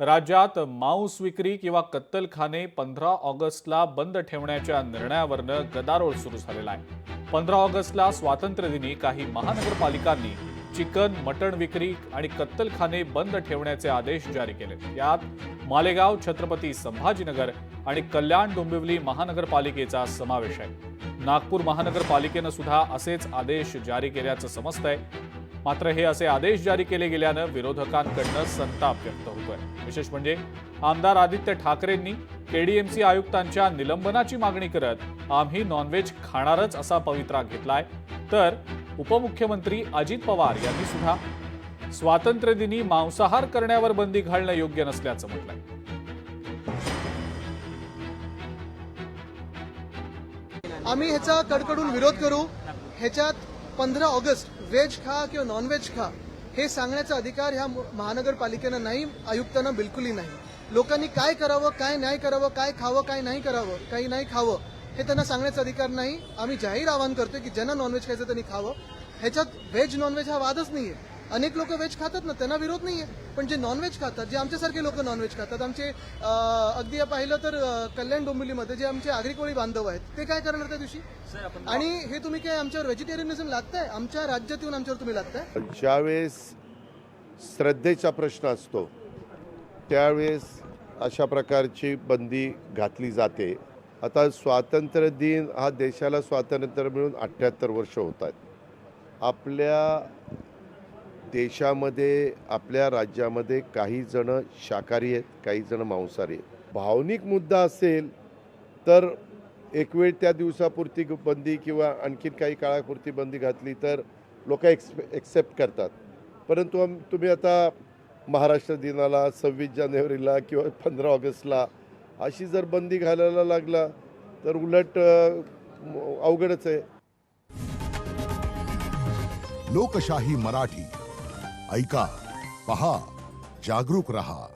राज्यात मांस विक्री किंवा कत्तलखाने 15 ऑगस्टला बंद ठेवण्याच्या निर्णयावरनं गदारोळ सुरू झालेला आहे। 15 ऑगस्टला स्वातंत्र्यदिनी काही महानगरपालिकांनी चिकन, मटण विक्री आणि कत्तलखाने बंद ठेवण्याचे आदेश जारी केले। यात मालेगाव, छत्रपती संभाजीनगर आणि कल्याण डोंबिवली महानगरपालिकेचा समावेश आहे। नागपूर महानगरपालिकेनं सुद्धा असेच आदेश जारी केल्याचं समजतंय। मात्र हे असे आदेश जारी केले गेल्यानं विरोधकांकडून संताप व्यक्त होतोय। विशेष म्हणजे आमदार आदित्य ठाकरेंनी केडीएमसी आयुक्तांच्या निलंबनाची मागणी करत आम्ही नॉनव्हेज खाणारच असा पवित्रा घेतलाय, तर उपमुख्यमंत्री अजित पवार यांनी सुद्धा स्वातंत्र्यदिनी मांसाहार करण्यावर बंदी घालणं योग्य नसल्याचं म्हटलंय। आम्ही ह्याचा कडकडून विरोध करू। ह्याच्यात 15 ऑगस्ट व्हेज खा किंवा नॉनव्हेज खा हे सांगण्याचा अधिकार ह्या महानगरपालिकेनं नाही, आयुक्तांना बिलकुलही नाही। लोकांनी काय करावं, काय नाही करावं, काय खावं, काय नाही करावं, काही नाही खावं हे त्यांना सांगण्याचा अधिकार नाही। आम्ही जाहीर आवाहन करतोय की ज्यांना नॉनव्हेज खायचं त्यांनी खावं। ह्याच्यात व्हेज नॉनव्हेज हा वादच नाहीये। अनेक लोक व्हेज खातात ना, त्यांना विरोध नाहीये, पण जे नॉनव्हेज खातात, जे आमच्यासारखे लोक नॉनव्हेज खातात, आमचे अगदी पाहिलं तर कल्याण डोंबिवलीमध्ये जे आमचे आगरी बांधव आहेत ते काय करणार त्या दिवशी? आणि हे तुम्ही काय आमच्यावर व्हेजिटेरियनिझम लादताय? आमच्या राज्यात येऊन आमच्यावर तुम्ही लादताय? ज्यावेळेस श्रद्धेचा प्रश्न असतो त्यावेळेस अशा प्रकारची बंदी घातली जाते। आता स्वातंत्र्य दिन हा देशाला स्वातंत्र्य मिळून 78 वर्ष होत आहेत। आपल्या देशामध्ये, आपल्या राज्यामध्ये काही जण शाकाहारी आहेत, काही जण मांसाहारी आहेत। भावनिक मुद्दा असेल तर एक वेळ त्या दिवसापुरती बंदी किंवा आणखीन काही काळापुरती बंदी घातली तर लोक एक्सेप्ट करतात। परंतु तुम्ही आता महाराष्ट्र दिनाला, 26 जानेवारीला किंवा 15 ऑगस्टला अशी जर बंदी घालायला लागला तर उलट अवघडच आहे। लोकशाही मराठी ऐका, पहा, जागरूक रहा।